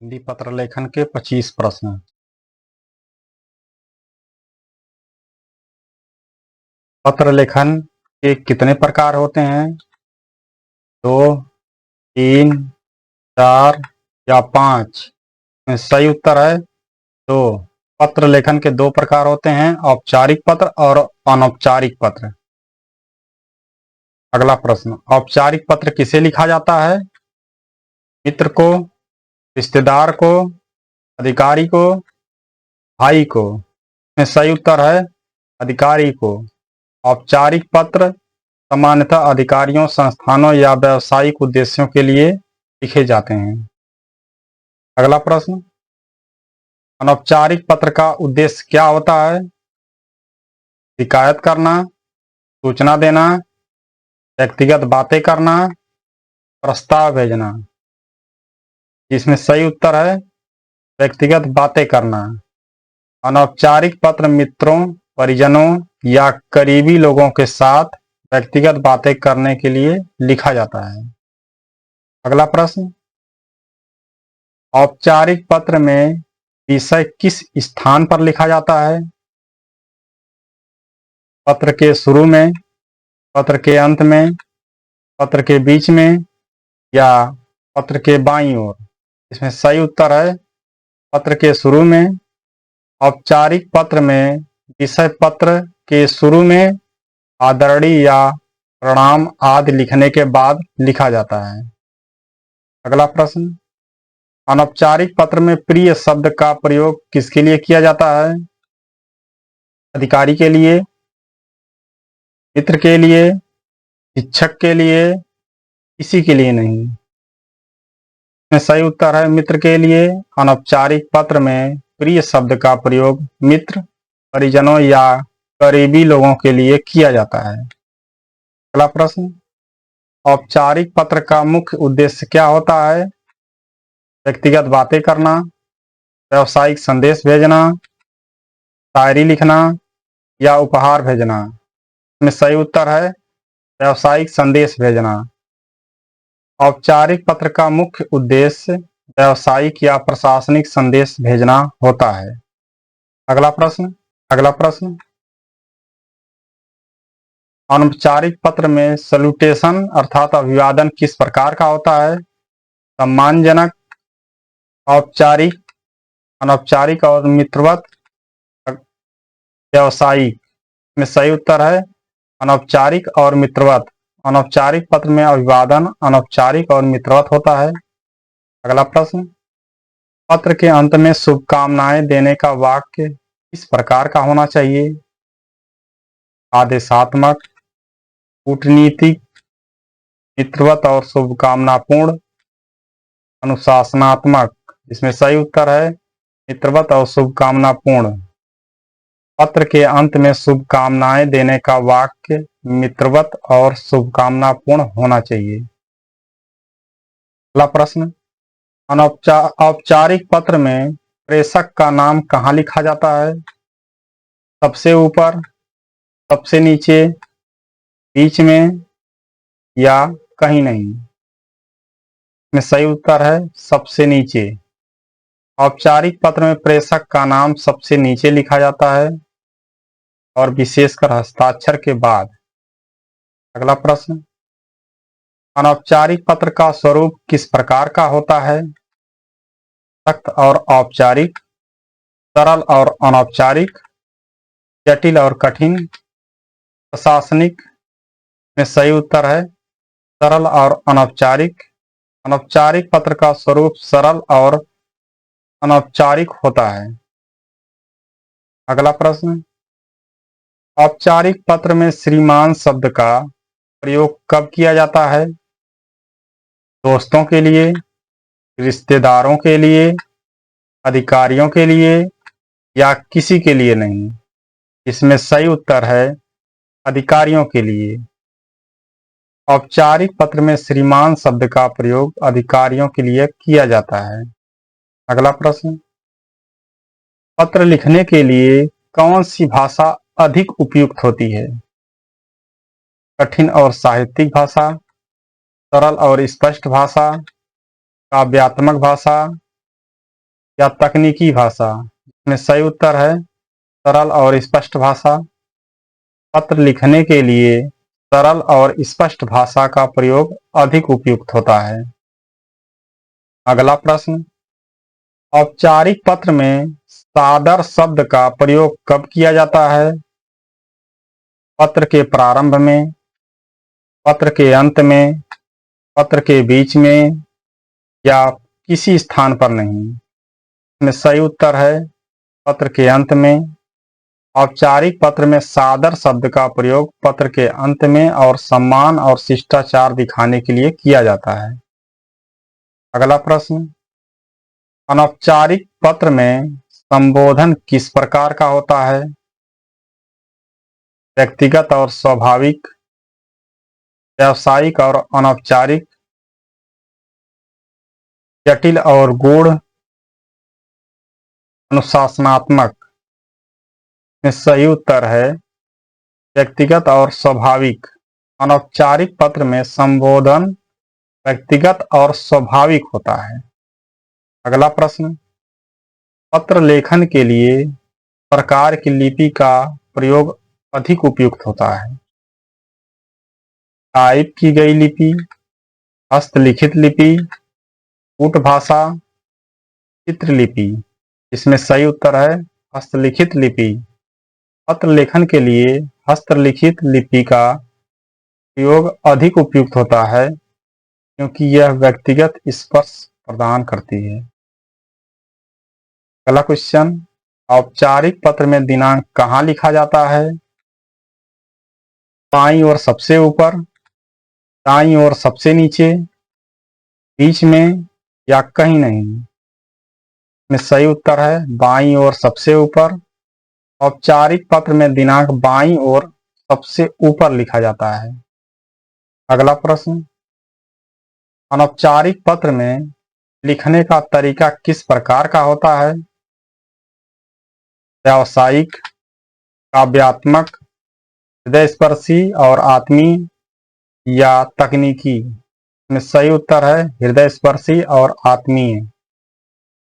हिंदी पत्र लेखन के 25 प्रश्न। पत्र लेखन के कितने प्रकार होते हैं? 2, 3, 4 या 5? इसमें सही उत्तर है 2। पत्र लेखन के 2 प्रकार होते हैं, औपचारिक पत्र और अनौपचारिक पत्र। अगला प्रश्न, औपचारिक पत्र किसे लिखा जाता है? मित्र को, रिश्तेदार को, अधिकारी को, भाई को? इसमें सही उत्तर है अधिकारी को। औपचारिक पत्र सामान्यतः अधिकारियों, संस्थानों या व्यावसायिक उद्देश्यों के लिए लिखे जाते हैं। अगला प्रश्न, अनौपचारिक पत्र का उद्देश्य क्या होता है? शिकायत करना, सूचना देना, व्यक्तिगत बातें करना, प्रस्ताव भेजना? इसमें सही उत्तर है व्यक्तिगत बातें करना। अनौपचारिक पत्र मित्रों, परिजनों या करीबी लोगों के साथ व्यक्तिगत बातें करने के लिए लिखा जाता है। अगला प्रश्न, औपचारिक पत्र में विषय किस स्थान पर लिखा जाता है? पत्र के शुरू में, पत्र के अंत में, पत्र के बीच में या पत्र के बाईं ओर? इसमें सही उत्तर है पत्र के शुरू में। औपचारिक पत्र में विषय पत्र के शुरू में आदरणीय या प्रणाम आदि लिखने के बाद लिखा जाता है। अगला प्रश्न, अनौपचारिक पत्र में प्रिय शब्द का प्रयोग किसके लिए किया जाता है? अधिकारी के लिए, मित्र के लिए, शिक्षक के लिए, किसी के लिए नहीं? इसमें सही उत्तर है मित्र के लिए। अनौपचारिक पत्र में प्रिय शब्द का प्रयोग मित्र, परिजनों या करीबी लोगों के लिए किया जाता है। अगला प्रश्न, औपचारिक पत्र का मुख्य उद्देश्य क्या होता है? व्यक्तिगत बातें करना, व्यावसायिक संदेश भेजना, शायरी लिखना या उपहार भेजना? इसमें सही उत्तर है व्यावसायिक संदेश भेजना। औपचारिक पत्र का मुख्य उद्देश्य व्यावसायिक या प्रशासनिक संदेश भेजना होता है। अगला प्रश्न, अनौपचारिक पत्र में सैल्यूटेशन अर्थात अभिवादन किस प्रकार का होता है? सम्मानजनक, औपचारिक, अनौपचारिक और मित्रवत, व्यावसायिक? में सही उत्तर है अनौपचारिक और मित्रवत। अनौपचारिक पत्र में अभिवादन अनौपचारिक और मित्रवत होता है। अगला प्रश्न, पत्र के अंत में शुभकामनाएं देने का वाक्य किस प्रकार का होना चाहिए? आदेशात्मक, कूटनीतिक, मित्रवत और शुभकामनापूर्ण, अनुशासनात्मक? इसमें सही उत्तर है मित्रवत और शुभकामनापूर्ण। पत्र के अंत में शुभकामनाएं देने का वाक्य मित्रवत और शुभकामनापूर्ण होना चाहिए। अगला प्रश्न, औपचारिक पत्र में प्रेषक का नाम कहाँ लिखा जाता है? सबसे ऊपर, सबसे नीचे, बीच में या कहीं नहीं? इसमें सही उत्तर है सबसे नीचे। औपचारिक पत्र में प्रेषक का नाम सबसे नीचे लिखा जाता है और विशेषकर हस्ताक्षर के बाद। अगला प्रश्न, अनौपचारिक पत्र का स्वरूप किस प्रकार का होता है? सख्त और औपचारिक, सरल और अनौपचारिक, जटिल और कठिन, प्रशासनिक? में सही उत्तर है सरल और अनौपचारिक। अनौपचारिक पत्र का स्वरूप सरल और अनौपचारिक होता है। अगला प्रश्न, औपचारिक पत्र में श्रीमान शब्द का प्रयोग कब किया जाता है? दोस्तों के लिए, रिश्तेदारों के लिए, अधिकारियों के लिए या किसी के लिए नहीं? इसमें सही उत्तर है अधिकारियों के लिए। औपचारिक पत्र में श्रीमान शब्द का प्रयोग अधिकारियों के लिए किया जाता है। अगला प्रश्न, पत्र लिखने के लिए कौन सी भाषा अधिक उपयुक्त होती है? कठिन और साहित्यिक भाषा, सरल और स्पष्ट भाषा, काव्यात्मक भाषा, या तकनीकी भाषा? इसमें सही उत्तर है सरल और स्पष्ट भाषा। पत्र लिखने के लिए सरल और स्पष्ट भाषा का प्रयोग अधिक उपयुक्त होता है। अगला प्रश्न, औपचारिक पत्र में सादर शब्द का प्रयोग कब किया जाता है? पत्र के प्रारंभ में, पत्र के अंत में, पत्र के बीच में या किसी स्थान पर नहीं? इसमें सही उत्तर है पत्र के अंत में। औपचारिक पत्र में सादर शब्द का प्रयोग पत्र के अंत में और सम्मान और शिष्टाचार दिखाने के लिए किया जाता है। अगला प्रश्न, अनौपचारिक पत्र में संबोधन किस प्रकार का होता है? व्यक्तिगत और स्वाभाविक, व्यावसायिक और अनौपचारिक, जटिल और गूढ़, अनुशासनात्मक? इसमें सही उत्तर है व्यक्तिगत और स्वाभाविक। अनौपचारिक पत्र में संबोधन व्यक्तिगत और स्वाभाविक होता है। अगला प्रश्न, पत्र लेखन के लिए प्रकार की लिपि का प्रयोग अधिक उपयुक्त होता है? टाइप की गई लिपि, हस्तलिखित लिपि, कूट भाषा, चित्रलिपि? इसमें सही उत्तर है हस्तलिखित लिपि। पत्र लेखन के लिए हस्तलिखित लिपि का प्रयोग अधिक उपयुक्त होता है क्योंकि यह व्यक्तिगत स्पर्श प्रदान करती है। अगला क्वेश्चन, औपचारिक पत्र में दिनांक कहाँ लिखा जाता है? बाईं ओर सबसे ऊपर, दाईं ओर सबसे नीचे, बीच में या कहीं नहीं? में सही उत्तर है बाईं ओर सबसे ऊपर। औपचारिक पत्र में दिनांक बाईं ओर सबसे ऊपर लिखा जाता है। अगला प्रश्न, अनौपचारिक पत्र में लिखने का तरीका किस प्रकार का होता है? व्यावसायिक, काव्यात्मक, हृदयस्पर्शी और आत्मीय या तकनीकी? में सही उत्तर है हृदयस्पर्शी और आत्मीय।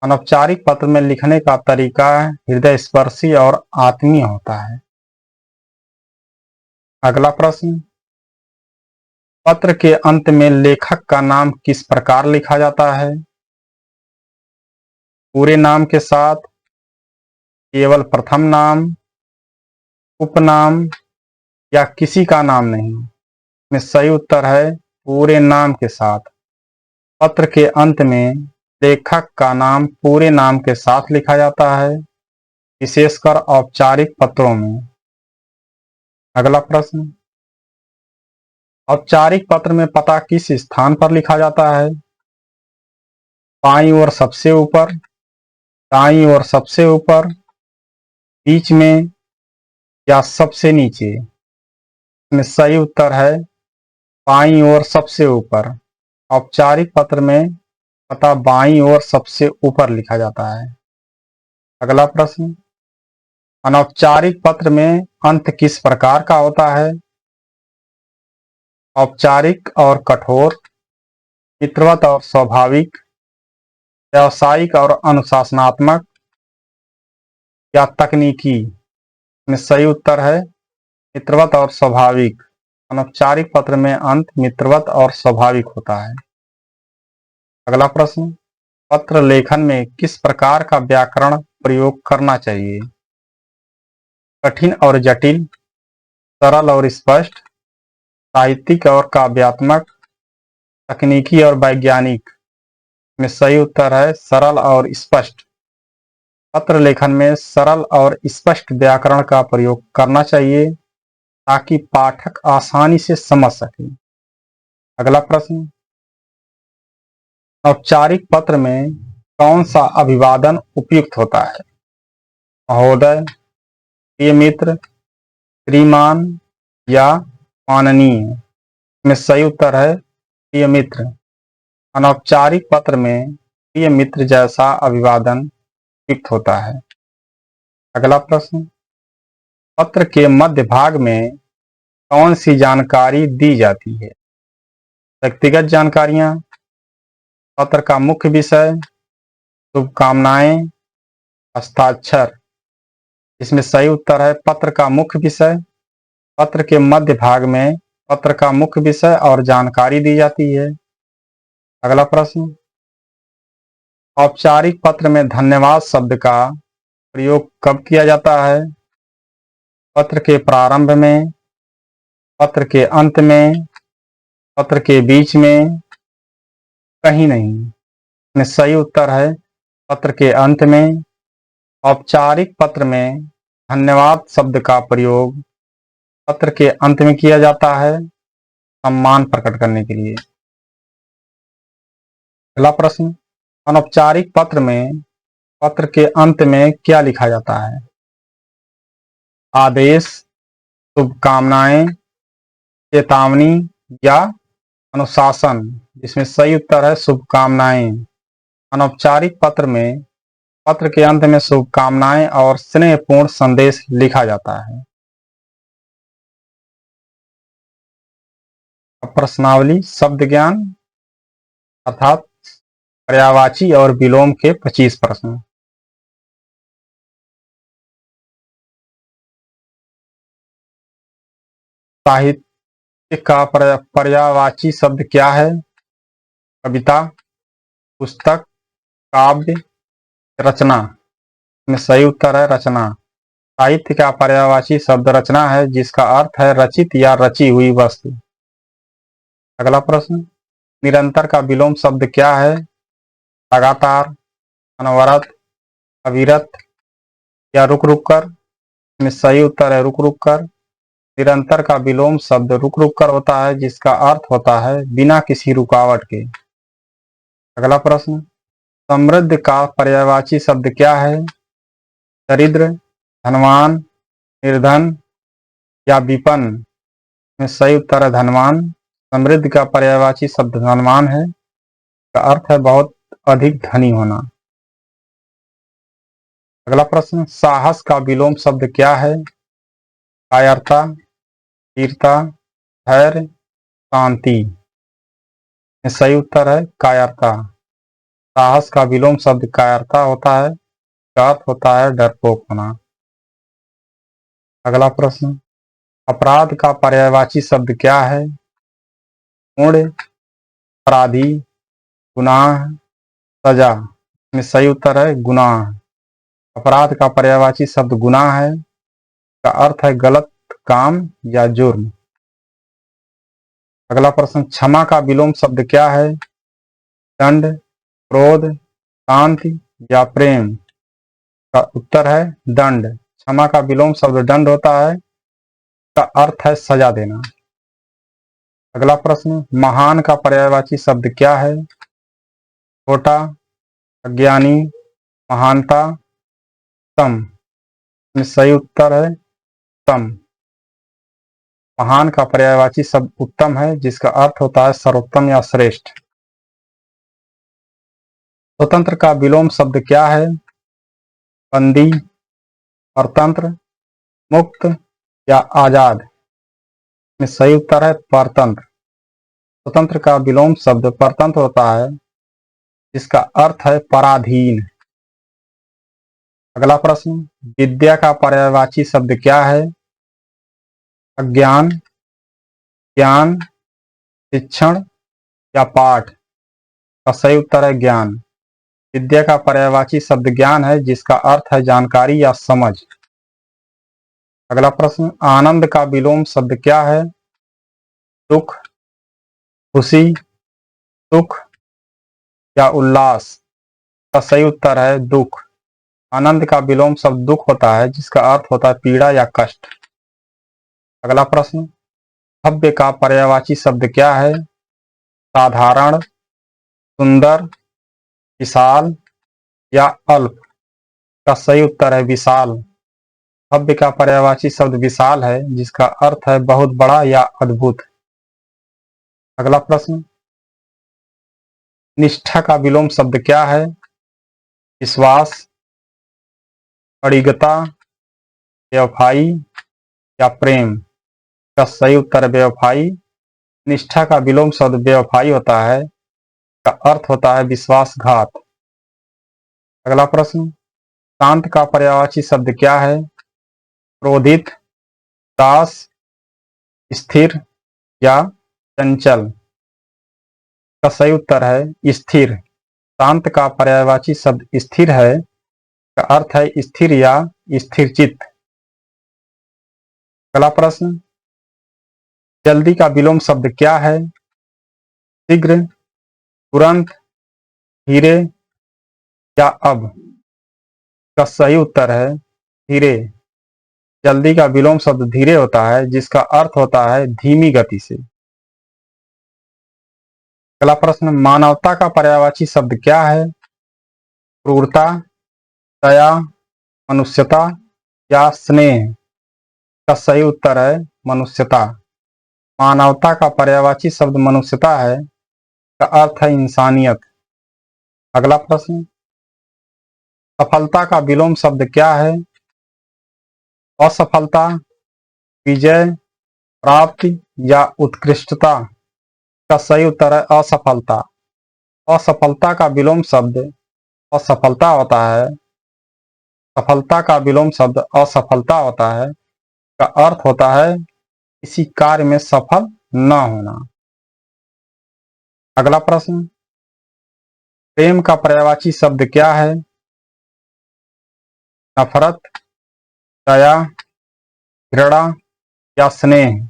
अनौपचारिक पत्र में लिखने का तरीका हृदयस्पर्शी और आत्मीय होता है। अगला प्रश्न, पत्र के अंत में लेखक का नाम किस प्रकार लिखा जाता है? पूरे नाम के साथ, केवल प्रथम नाम, उपनाम या किसी का नाम नहीं? में सही उत्तर है पूरे नाम के साथ। पत्र के अंत में लेखक का नाम पूरे नाम के साथ लिखा जाता है, विशेषकर औपचारिक पत्रों में। अगला प्रश्न, औपचारिक पत्र में पता किस स्थान पर लिखा जाता है? बाईं ओर सबसे ऊपर, दाईं ओर सबसे ऊपर, बीच में या सबसे नीचे? इसमें सही उत्तर है बाईं ओर सबसे ऊपर। औपचारिक पत्र में पता बाईं ओर सबसे ऊपर लिखा जाता है। अगला प्रश्न, अनौपचारिक पत्र में अंत किस प्रकार का होता है? औपचारिक और कठोर, मित्रवत और स्वाभाविक, व्यावसायिक और अनुशासनात्मक या तकनीकी? में सही उत्तर है मित्रवत और स्वाभाविक। अनौपचारिक पत्र में अंत मित्रवत और स्वाभाविक होता है। अगला प्रश्न, पत्र लेखन में किस प्रकार का व्याकरण प्रयोग करना चाहिए? कठिन और जटिल, सरल और स्पष्ट, साहित्यिक और काव्यात्मक, तकनीकी और वैज्ञानिक? में सही उत्तर है सरल और स्पष्ट। पत्र लेखन में सरल और स्पष्ट व्याकरण का प्रयोग करना चाहिए ताकि पाठक आसानी से समझ सके। अगला प्रश्न, औपचारिक पत्र में कौन सा अभिवादन उपयुक्त होता है? महोदय, प्रिय मित्र, श्रीमान या माननीय? में सही उत्तर है प्रिय मित्र। अनौपचारिक पत्र में प्रिय मित्र जैसा अभिवादन उपयुक्त होता है। अगला प्रश्न, पत्र के मध्य भाग में कौन सी जानकारी दी जाती है? व्यक्तिगत जानकारियां, पत्र का मुख्य विषय, शुभकामनाएं, हस्ताक्षर। इसमें सही उत्तर है पत्र का मुख्य विषय। पत्र के मध्य भाग में पत्र का मुख्य विषय और जानकारी दी जाती है। अगला प्रश्न, औपचारिक पत्र में धन्यवाद शब्द का प्रयोग कब किया जाता है? पत्र के प्रारंभ में, पत्र के अंत में, पत्र के बीच में, कहीं नहीं। इसमें सही उत्तर है पत्र के अंत में। औपचारिक पत्र में धन्यवाद शब्द का प्रयोग पत्र के अंत में किया जाता है, सम्मान प्रकट करने के लिए। अगला प्रश्न, अनौपचारिक पत्र में पत्र के अंत में क्या लिखा जाता है? आदेश, शुभकामनाएं, चेतावनी या अनुशासन। इसमें सही उत्तर है शुभकामनाएं। अनौपचारिक पत्र में पत्र के अंत में शुभकामनाएं और स्नेहपूर्ण संदेश लिखा जाता है। अब प्रश्नावली शब्द ज्ञान अर्थात पर्यायवाची और विलोम के 25 प्रश्न। साहित्य का पर्यायवाची शब्द क्या है? कविता, पुस्तक, काव्य, रचना। में सही उत्तर है रचना। साहित्य का पर्यायवाची शब्द रचना है, जिसका अर्थ है रचित या रची हुई वस्तु। अगला प्रश्न, निरंतर का विलोम शब्द क्या है? लगातार, अनवरत, अविरत या रुक रुक कर। में सही उत्तर है रुक रुक कर। निरंतर का विलोम शब्द रुक रुक कर होता है, जिसका अर्थ होता है बिना किसी रुकावट के। अगला प्रश्न, समृद्ध का पर्यायवाची शब्द क्या है? दरिद्र, धनवान, निर्धन या विपन्न। में सही उत्तर है धनवान। समृद्ध का पर्यायवाची शब्द धनवान है, का अर्थ है बहुत अधिक धनी होना। अगला प्रश्न, साहस का विलोम शब्द क्या है? कायरता, वीरता, धैर्य, शांति। में सही उत्तर है कायरता। साहस का विलोम शब्द कायरता होता है, का अर्थ होता है डरपोक होना। अगला प्रश्न, अपराध का पर्यायवाची शब्द क्या है? पुण्य, अपराधी, गुनाह, सजा। में सही उत्तर है गुनाह। अपराध का पर्यायवाची शब्द गुनाह है, का अर्थ है गलत काम या जुर्म। अगला प्रश्न, क्षमा का विलोम शब्द क्या है? दंड, क्रोध, शांति या प्रेम। का उत्तर है दंड। क्षमा का विलोम शब्द दंड होता है, का अर्थ है सजा देना। अगला प्रश्न, महान का पर्यायवाची शब्द क्या है? छोटा, अज्ञानी, महानता, तम। में सही उत्तर है तम। महान का पर्यायवाची शब्द उत्तम है, जिसका अर्थ होता है सर्वोत्तम या श्रेष्ठ। स्वतंत्र का विलोम शब्द क्या है? बंदी, परतंत्र, मुक्त या आजाद। में सही उत्तर है परतंत्र। स्वतंत्र का विलोम शब्द परतंत्र होता है, जिसका अर्थ है पराधीन। अगला प्रश्न, विद्या का पर्यायवाची शब्द क्या है? अज्ञान, ज्ञान, शिक्षण या पाठ। का सही उत्तर है ज्ञान। विद्या का पर्यायवाची शब्द ज्ञान है, जिसका अर्थ है जानकारी या समझ। अगला प्रश्न, आनंद का विलोम शब्द क्या है? दुख, खुशी, सुख या उल्लास। का सही उत्तर है दुख। आनंद का विलोम शब्द दुख होता है, जिसका अर्थ होता है पीड़ा या कष्ट। अगला प्रश्न, भव्य का पर्यायवाची शब्द क्या है? साधारण, सुंदर, विशाल या अल्प। का सही उत्तर है विशाल। भव्य का पर्यायवाची शब्द विशाल है, जिसका अर्थ है बहुत बड़ा या अद्भुत। अगला प्रश्न, निष्ठा का विलोम शब्द क्या है? विश्वास, अडिगता, बेवफाई या प्रेम। का सही उत्तर है बेवफाई। निष्ठा का विलोम शब्द बेवफाई होता है, का अर्थ होता है विश्वासघात। अगला प्रश्न, शांत का पर्यायवाची शब्द क्या है? क्रोधित, दास, स्थिर या चंचल? का सही उत्तर है स्थिर। शांत का पर्यायवाची शब्द स्थिर है, का अर्थ है स्थिर या स्थिरचित्त। अगला प्रश्न, जल्दी का विलोम शब्द क्या है? शीघ्र, तुरंत, धीरे या अब? का सही उत्तर है धीरे। जल्दी का विलोम शब्द धीरे होता है, जिसका अर्थ होता है धीमी गति से। अगला प्रश्न, मानवता का पर्यायवाची शब्द क्या है? क्रूरता, दया, मनुष्यता या स्नेह? का सही उत्तर है मनुष्यता। मानवता का पर्यायवाची शब्द मनुष्यता है, का अर्थ है इंसानियत। अगला प्रश्न, सफलता का विलोम शब्द क्या है? असफलता, विजय, प्राप्ति या उत्कृष्टता? का सही उत्तर है असफलता। असफलता का विलोम शब्द असफलता होता है। सफलता का विलोम शब्द असफलता होता है, का अर्थ होता है किसी कार्य में सफल न होना। अगला प्रश्न, प्रेम का पर्यायवाची शब्द क्या है? नफरत, दया, घृणा या स्नेह?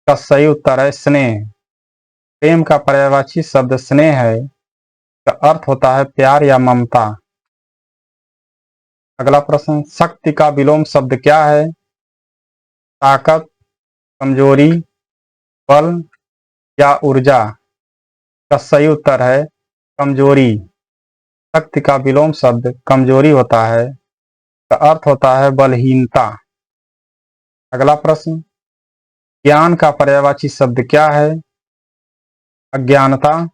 का सही उत्तर है स्नेह। प्रेम का पर्यायवाची शब्द स्नेह है, का अर्थ होता है प्यार या ममता। अगला प्रश्न, शक्ति का विलोम शब्द क्या है? ताकत, कमजोरी, बल या ऊर्जा? का सही उत्तर है कमजोरी। शक्ति का विलोम शब्द कमजोरी होता है, का अर्थ होता है बलहीनता। अगला प्रश्न, ज्ञान का पर्यायवाची शब्द क्या है? अज्ञानता,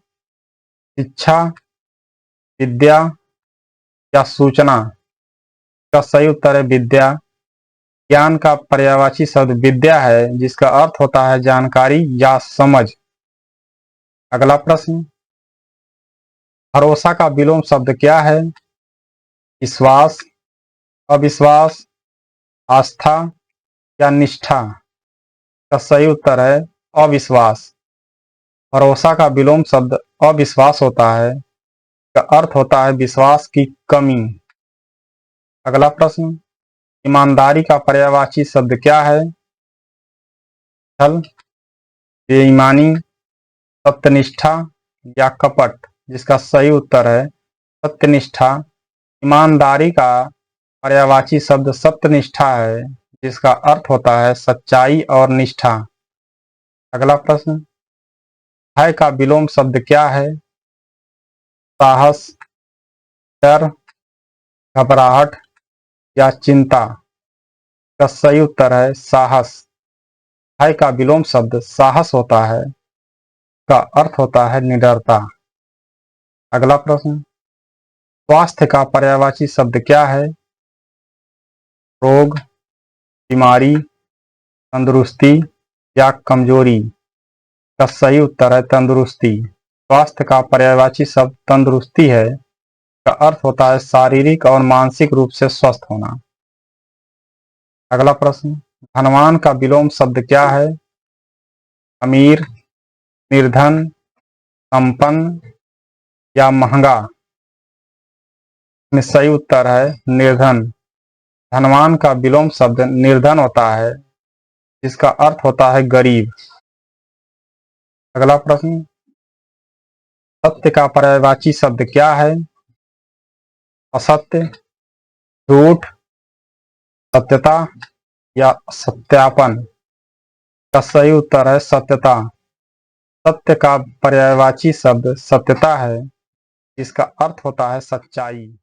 शिक्षा, विद्या या सूचना? का सही उत्तर है विद्या। ज्ञान का पर्यायवाची शब्द विद्या है, जिसका अर्थ होता है जानकारी या समझ। अगला प्रश्न, भरोसा का विलोम शब्द क्या है? विश्वास, अविश्वास, आस्था या निष्ठा? का सही उत्तर है अविश्वास। भरोसा का विलोम शब्द अविश्वास होता है, का अर्थ होता है विश्वास की कमी। अगला प्रश्न, ईमानदारी का पर्यायवाची शब्द क्या है? छल, बेईमानी, सत्यनिष्ठा या कपट? जिसका सही उत्तर है सत्यनिष्ठा। ईमानदारी का पर्यायवाची शब्द सत्यनिष्ठा है, जिसका अर्थ होता है सच्चाई और निष्ठा। अगला प्रश्न, भय का विलोम शब्द क्या है? साहस, डर, घबराहट या चिंता? का सही उत्तर है साहस। भय का विलोम शब्द साहस होता है, का अर्थ होता है निडरता। अगला प्रश्न, स्वास्थ्य का पर्यायवाची शब्द क्या है? रोग, बीमारी, तंदुरुस्ती या कमजोरी? का सही उत्तर है तंदुरुस्ती। स्वास्थ्य का पर्यायवाची शब्द तंदुरुस्ती है, का अर्थ होता है शारीरिक और मानसिक रूप से स्वस्थ होना। अगला प्रश्न, धनवान का विलोम शब्द क्या है? अमीर, निर्धन, संपन्न या महंगा? इसमें सही उत्तर है निर्धन। धनवान का विलोम शब्द निर्धन होता है, जिसका अर्थ होता है गरीब। अगला प्रश्न, सत्य का पर्यायवाची शब्द क्या है? असत्य, झूठ, सत्यता या सत्यापन? का सही उत्तर है सत्यता। सत्य का पर्यायवाची शब्द सत्यता है, जिसका अर्थ होता है सच्चाई।